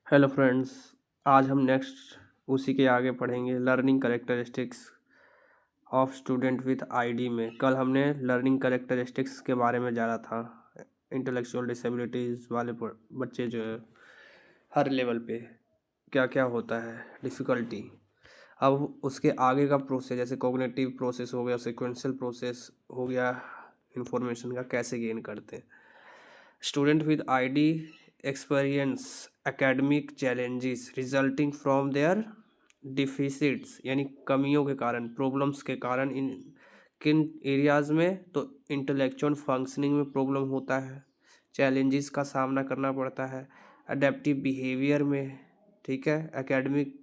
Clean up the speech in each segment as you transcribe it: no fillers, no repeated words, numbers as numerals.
Hello friends. आज हम next उसी के आगे पढ़ेंगे learning characteristics of student with ID में। कल हमने लर्निंग करेक्टरिस्टिक्स के बारे में जाना था। इंटेलेक्चुअल डिसेबिलिटीज़ वाले बच्चे जो है हर लेवल पे क्या क्या होता है डिफ़िकल्टी। अब उसके आगे का प्रोसेस जैसे कॉग्निटिव प्रोसेस हो गया, सिक्वेंशियल प्रोसेस हो गया, इंफॉर्मेशन का कैसे गेन करते हैं। Student with ID experience academic challenges resulting from their deficits, यानी कमियों के कारण, प्रॉब्लम्स के कारण। इन किन एरियाज़ में? तो इंटेलेक्चुअल फंक्शनिंग में प्रॉब्लम होता है, चैलेंजेस का सामना करना पड़ता है, अडेप्टिव बिहेवियर में, ठीक है, एकेडमिक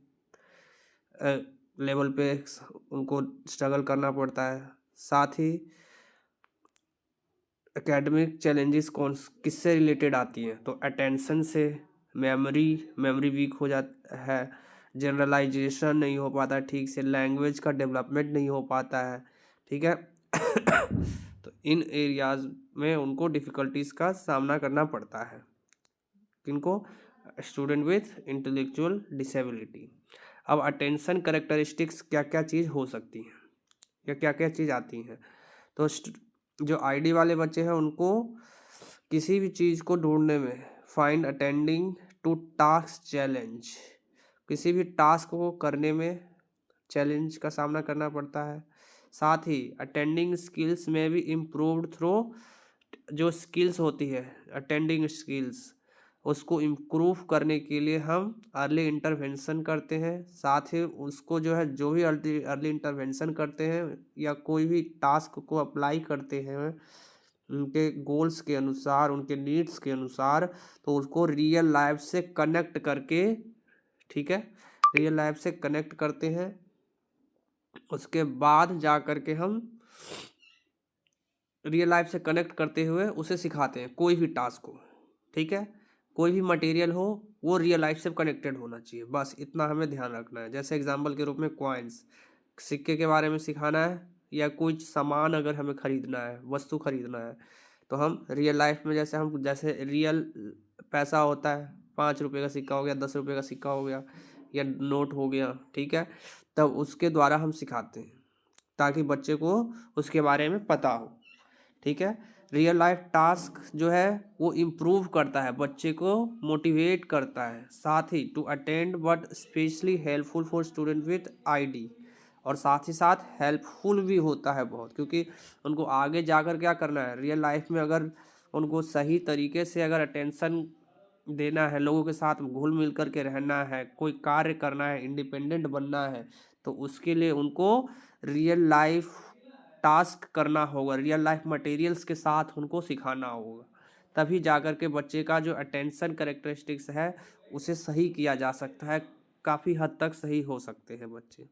लेवल पे उनको स्ट्रगल करना पड़ता है। साथ ही एकेडमिक चैलेंजेस कौन किससे रिलेटेड आती हैं? तो अटेंशन से, मेमोरी वीक हो जाता है, जनरलाइजेशन नहीं हो पाता ठीक से, लैंग्वेज का डेवलपमेंट नहीं हो पाता है, ठीक है। तो इन एरियाज में उनको डिफ़िकल्टीज़ का सामना करना पड़ता है। किनको? Student with intellectual disability. अब अटेंशन करेक्टरिस्टिक्स क्या क्या चीज़ हो सकती हैं या क्या क्या चीज़ आती हैं? तो जो आईडी वाले बच्चे हैं उनको किसी भी चीज़ को ढूंढने में, find attending to task challenge, किसी भी टास्क को करने में चैलेंज का सामना करना पड़ता है। साथ ही अटेंडिंग स्किल्स में भी इम्प्रूव्ड थ्रू, जो स्किल्स होती है अटेंडिंग स्किल्स, उसको इम्प्रूव करने के लिए हम अर्ली इंटरवेंशन करते हैं। साथ ही उसको जो है, जो भी अर्ली इंटरवेंशन करते हैं या कोई भी टास्क को अप्लाई करते हैं उनके गोल्स के अनुसार, उनके नीड्स के अनुसार, तो उसको रियल लाइफ से कनेक्ट करके, ठीक है, रियल लाइफ से कनेक्ट करते हैं। उसके बाद जा कर के हम रियल लाइफ से कनेक्ट करते हुए उसे सिखाते हैं कोई भी टास्क को, ठीक है। कोई भी मटेरियल हो वो रियल लाइफ से कनेक्टेड होना चाहिए, बस इतना हमें ध्यान रखना है। जैसे एग्जांपल के रूप में कॉइन्स, सिक्के के बारे में सिखाना है, या कोई सामान अगर हमें ख़रीदना है, वस्तु ख़रीदना है, तो हम रियल लाइफ में जैसे रियल पैसा होता है, 5 रुपये का सिक्का हो गया, 10 रुपये का सिक्का हो गया, या नोट हो गया, ठीक है, तब उसके द्वारा हम सिखाते हैं ताकि बच्चे को उसके बारे में पता हो, ठीक है। रियल लाइफ टास्क जो है वो इम्प्रूव करता है, बच्चे को मोटिवेट करता है। साथ ही to attend but specially helpful for student with ID, और साथ ही साथ हेल्पफुल भी होता है बहुत, क्योंकि उनको आगे जाकर क्या करना है रियल लाइफ में। अगर उनको सही तरीके से अगर अटेंशन देना है, लोगों के साथ घुल मिल कर के रहना है, कोई कार्य करना है, इंडिपेंडेंट बनना है, तो उसके लिए उनको रियल लाइफ टास्क करना होगा, रियल लाइफ मटेरियल्स के साथ उनको सिखाना होगा। तभी जाकर के बच्चे का जो अटेंशन करेक्टरिस्टिक्स है उसे सही किया जा सकता है, काफ़ी हद तक सही हो सकते हैं बच्चे।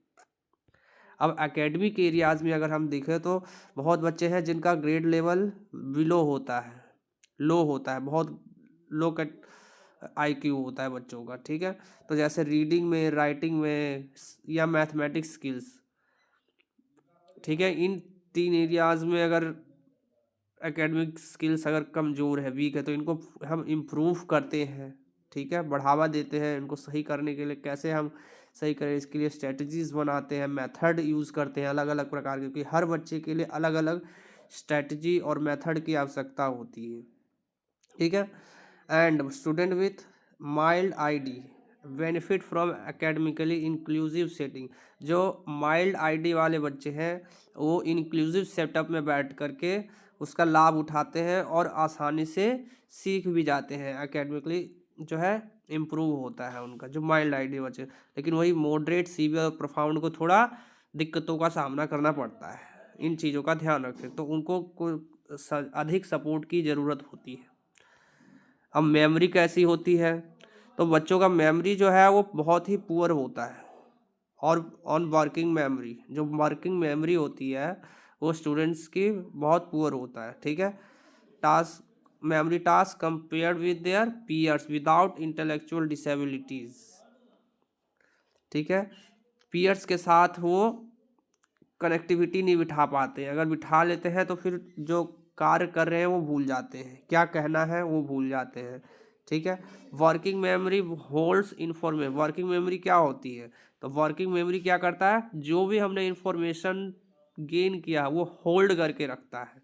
अब एकेडमिक एरियाज़ में अगर हम देखें तो बहुत बच्चे हैं जिनका ग्रेड लेवल बिलो होता है, लो होता है, बहुत लो कट आईक्यू होता है बच्चों का, ठीक है। तो जैसे रीडिंग में, राइटिंग में, या मैथमेटिक्स स्किल्स, ठीक है, इन 3 एरियाज़ में अगर एकेडमिक स्किल्स अगर कमज़ोर है, वीक है, तो इनको हम इम्प्रूव करते हैं, ठीक है, बढ़ावा देते हैं। इनको सही करने के लिए कैसे हम सही करें, इसके लिए स्ट्रेटजीज़ बनाते हैं, मेथड यूज़ करते हैं अलग अलग प्रकार के, क्योंकि हर बच्चे के लिए अलग अलग स्ट्रेटजी और मेथड की आवश्यकता होती है, ठीक है। And student with mild ID benefit from academically inclusive setting, जो माइल्ड आईडी वाले बच्चे हैं वो इंक्लूसिव सेटअप में बैठ करके उसका लाभ उठाते हैं और आसानी से सीख भी जाते हैं, एकेडमिकली जो है इम्प्रूव होता है उनका, जो माइल्ड आईडी बच्चे। लेकिन वही मॉडरेट, सीवियर और प्रोफाउंड को थोड़ा दिक्कतों का सामना करना पड़ता है। इन चीज़ों का ध्यान रखें, तो उनको अधिक सपोर्ट की ज़रूरत होती है। अब मेमोरी कैसी होती है? तो बच्चों का मेमोरी जो है वो बहुत ही पुअर होता है, और ऑन वर्किंग मेमोरी, जो वर्किंग मेमोरी होती है वो स्टूडेंट्स की बहुत पुअर होता है, ठीक है। Task memory task compared with their peers without intellectual disabilities, ठीक है। पीयर्स के साथ वो कनेक्टिविटी नहीं बिठा पाते, अगर बिठा लेते हैं तो फिर जो कार्य कर रहे हैं वो भूल जाते हैं, क्या कहना है वो भूल जाते हैं, ठीक है। Working memory holds information. Working memory क्या होती है? तो वर्किंग मेमोरी क्या करता है, जो भी हमने इंफॉर्मेशन गेन किया वो होल्ड करके रखता है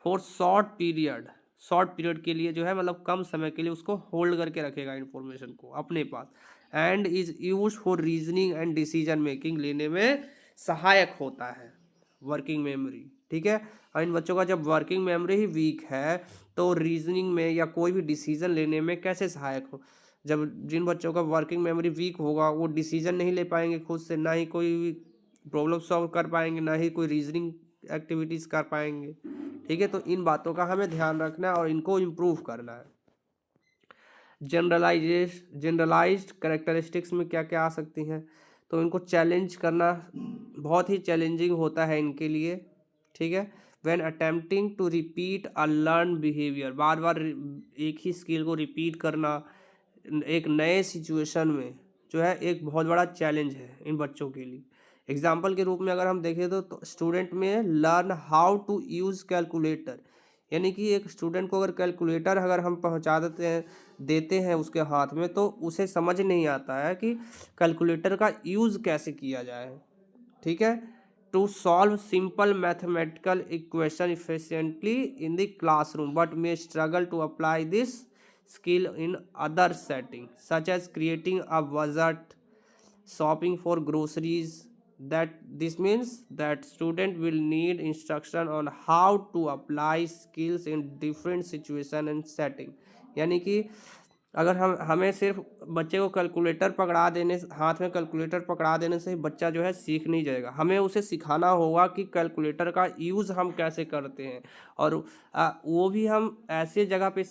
for short period. Short period के लिए जो है मतलब कम समय के लिए उसको होल्ड करके रखेगा इंफॉर्मेशन को अपने पास। And is use for reasoning and decision making लेने में सहायक होता है वर्किंग मेमोरी। ठीक है। और इन बच्चों का जब वर्किंग मेमोरी ही वीक है तो रीजनिंग में या कोई भी डिसीजन लेने में कैसे सहायक हो? जब जिन बच्चों का वर्किंग मेमोरी वीक होगा वो डिसीजन नहीं ले पाएंगे खुद से, ना ही कोई प्रॉब्लम सॉल्व कर पाएंगे, ना ही कोई रीजनिंग एक्टिविटीज़ कर पाएंगे। ठीक है। तो इन बातों का हमें ध्यान रखना है और इनको इम्प्रूव करना है। जनरलाइज्ड कैरेक्टरिस्टिक्स में क्या क्या आ सकती हैं? तो इनको चैलेंज करना बहुत ही चैलेंजिंग होता है इनके लिए। ठीक है। When attempting to repeat a learn behaviour, बार बार एक ही स्किल को रिपीट करना एक नए सिचुएशन में जो है एक बहुत बड़ा चैलेंज है इन बच्चों के लिए। एग्जाम्पल के रूप में अगर हम देखें तो स्टूडेंट में learn how to use calculator, यानी कि एक स्टूडेंट को अगर कैलकुलेटर अगर हम पहुंचा देते हैं उसके हाथ में, तो उसे समझ नहीं आता है कि कैलकुलेटर का यूज़ कैसे किया जाए। ठीक है। To solve simple mathematical equation efficiently in the classroom but may struggle to apply this skill in other settings such as creating a budget, shopping for groceries. That this means that student will need instruction on how to apply skills in different situation and setting। यानी कि अगर हमें सिर्फ बच्चे को calculator पकड़ा देने, हाथ में कैलकुलेटर पकड़ा देने से ही बच्चा जो है सीख नहीं जाएगा। हमें उसे सिखाना होगा कि कैलकुलेटर का यूज़ हम कैसे करते हैं, और वो भी हम ऐसे जगह पे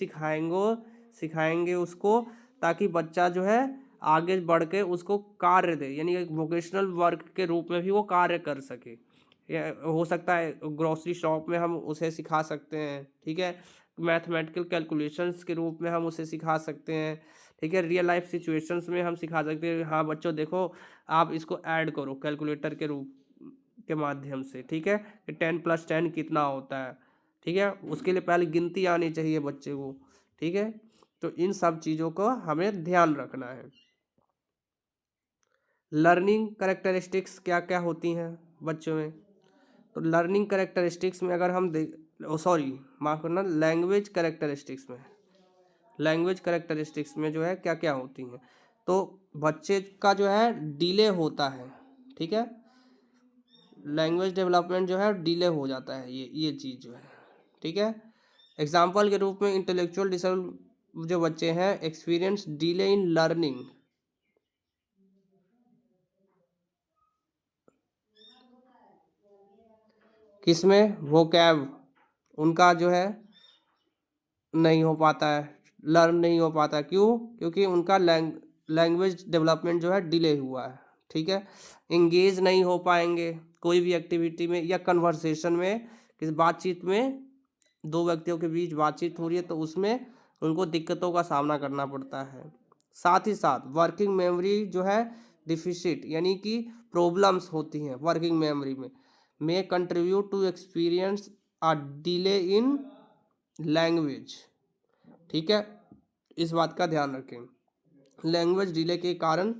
सिखाएंगे उसको ताकि बच्चा जो है आगे बढ़ के उसको कार्य दे, यानी एक वोकेशनल वर्क के रूप में भी वो कार्य कर सके। हो सकता है ग्रोसरी शॉप में हम उसे सिखा सकते हैं। ठीक है। मैथमेटिकल कैलकुलेशंस के रूप में हम उसे सिखा सकते हैं। ठीक है। रियल लाइफ सिचुएशंस में हम सिखा सकते हैं, हाँ बच्चों देखो आप इसको ऐड करो कैलकुलेटर के रूप के माध्यम से। ठीक है। कि 10+10 कितना होता है। ठीक है। उसके लिए पहले गिनती आनी चाहिए बच्चे को। ठीक है। तो इन सब चीज़ों को हमें ध्यान रखना है। लर्निंग कैरेक्टरिस्टिक्स क्या क्या होती हैं बच्चों में? तो लर्निंग कैरेक्टरिस्टिक्स में अगर हम माफ़ करना, लैंग्वेज कैरेक्टरिस्टिक्स में जो है क्या क्या होती हैं? तो बच्चे का जो है डिले होता है। ठीक है। लैंग्वेज डेवलपमेंट जो है डिले हो जाता है, ये चीज़ जो है। ठीक है। एग्जाम्पल के रूप में इंटेलेक्चुअल डिसेबल जो बच्चे हैं एक्सपीरियंस डिले इन लर्निंग। किसमें? वोकैब उनका जो है नहीं हो पाता है, लर्न नहीं हो पाता। क्यों? क्योंकि उनका लैंग्वेज डेवलपमेंट जो है डिले हुआ है। ठीक है। इंगेज नहीं हो पाएंगे कोई भी एक्टिविटी में या कन्वर्सेशन में, किसी बातचीत में दो व्यक्तियों के बीच बातचीत हो रही है तो उसमें उनको दिक्कतों का सामना करना पड़ता है। साथ ही साथ वर्किंग मेमोरी जो है डिफिसिट, यानी कि प्रॉब्लम्स होती हैं वर्किंग मेमोरी में, may contribute to experience a delay in language. ठीक है। इस बात का ध्यान रखें। लैंग्वेज डिले के कारण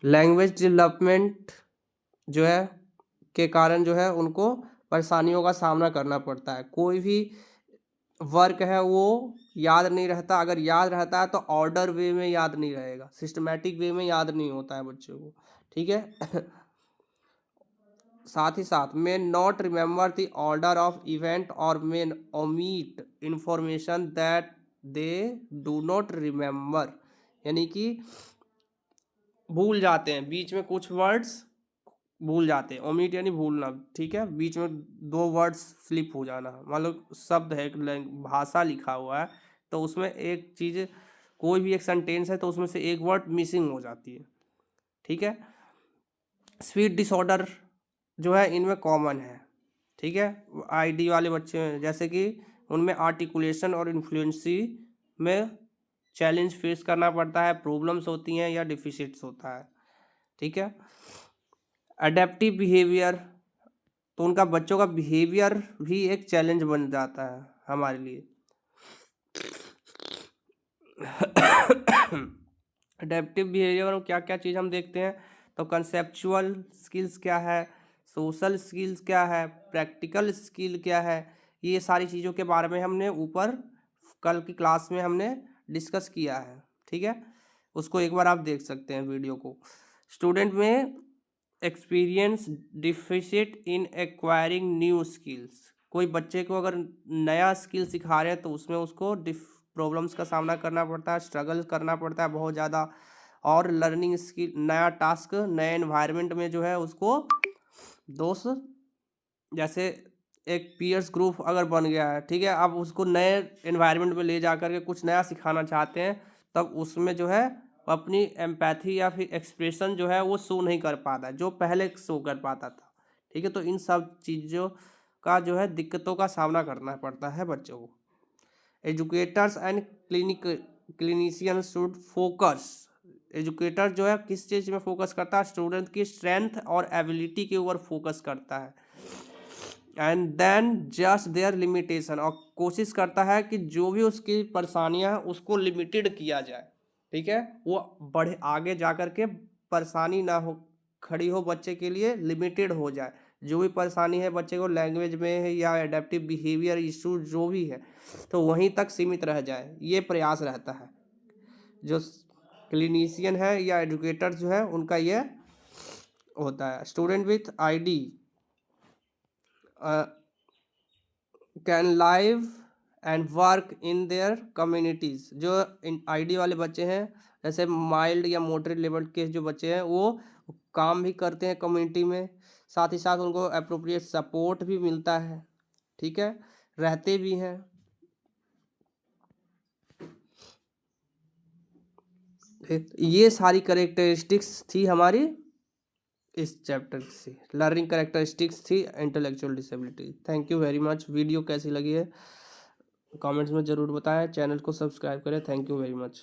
लैंग्वेज डेवलपमेंट जो है के कारण जो है उनको परेशानियों का सामना करना पड़ता है। कोई भी वर्क है वो याद नहीं रहता, अगर याद रहता है तो ऑर्डर वे में याद नहीं रहेगा, सिस्टमेटिक वे में याद नहीं होता है बच्चों को। ठीक है। साथ ही साथ may not remember the order of event और may omit information that they do not remember, यानी कि भूल जाते हैं बीच में कुछ वर्ड्स, भूल जाते हैं। ओमिट यानी भूलना। ठीक है। बीच में दो वर्ड्स स्लिप हो जाना, मान लो शब्द है, एक भाषा लिखा हुआ है तो उसमें एक चीज़, कोई भी एक सेंटेंस है तो उसमें से एक वर्ड मिसिंग हो जाती है। ठीक है। स्पीच डिसऑर्डर जो है इनमें कॉमन है। ठीक है। आईडी वाले बच्चे हैं जैसे कि उनमें आर्टिकुलेशन और इन्फ्लुएंसी में चैलेंज फेस करना पड़ता है, प्रॉब्लम्स होती हैं या डिफिसिट्स होता है, ठीक है। अडेप्टिव बिहेवियर, तो उनका बच्चों का बिहेवियर भी एक चैलेंज बन जाता है हमारे लिए। अडेप्टिव बिहेवियर में क्या क्या चीज़ हम देखते हैं, तो कंसेप्चुअल स्किल्स क्या है, सोशल स्किल्स क्या है, प्रैक्टिकल स्किल क्या है, ये सारी चीज़ों के बारे में हमने ऊपर कल की क्लास में हमने डिस्कस किया है, ठीक है। उसको एक बार आप देख सकते हैं वीडियो को। स्टूडेंट में एक्सपीरियंस डिफिसिट इन एक्वायरिंग न्यू स्किल्स, कोई बच्चे को अगर नया स्किल सिखा रहे हैं तो उसमें उसको प्रॉब्लम्स का सामना करना पड़ता है, स्ट्रगल करना पड़ता है बहुत ज़्यादा, और लर्निंग स्किल, नया टास्क नए एनवायरनमेंट में जो है उसको दोस्त, जैसे एक पीयर्स ग्रुप अगर बन गया है, ठीक है, अब उसको नए एनवायरनमेंट में ले जा कर के कुछ नया सिखाना चाहते हैं, तब उसमें जो है अपनी एम्पैथी या फिर एक्सप्रेशन जो है वो शो नहीं कर पाता जो पहले शो कर पाता था, ठीक है। तो इन सब चीज़ों का जो है दिक्कतों का सामना करना पड़ता है बच्चों को। Educators and clinician should focus, educator जो है किस चीज़ में फोकस करता है, स्टूडेंट की स्ट्रेंथ और एबिलिटी के ऊपर फोकस करता है, and then just their limitation, और कोशिश करता है कि जो भी उसकी परेशानियां हैं उसको लिमिटेड किया जाए, ठीक है, वो बढ़े आगे जा कर के परेशानी ना हो खड़ी हो बच्चे के लिए, लिमिटेड हो जाए। जो भी परेशानी है बच्चे को लैंग्वेज में है या एडेप्टिव बिहेवियर इशू जो भी है, तो वहीं तक सीमित रह जाए, ये प्रयास रहता है। जो क्लिनिशियन है या एजुकेटर जो है उनका ये होता है। Student with ID can live and work in their communities, जो आईडी वाले बच्चे हैं, जैसे माइल्ड या मॉडरेट लेवल के जो बच्चे हैं वो काम भी करते हैं कम्युनिटी में, साथ ही साथ उनको अप्रोप्रिएट सपोर्ट भी मिलता है, ठीक है, रहते भी हैं। ये सारी करेक्टरिस्टिक्स थी हमारी इस चैप्टर से, लर्निंग करेक्टरिस्टिक्स थी intellectual disability. Thank you very much. Video कैसी लगी है कमेंट्स में ज़रूर बताएं, चैनल को सब्सक्राइब करें। Thank you very much.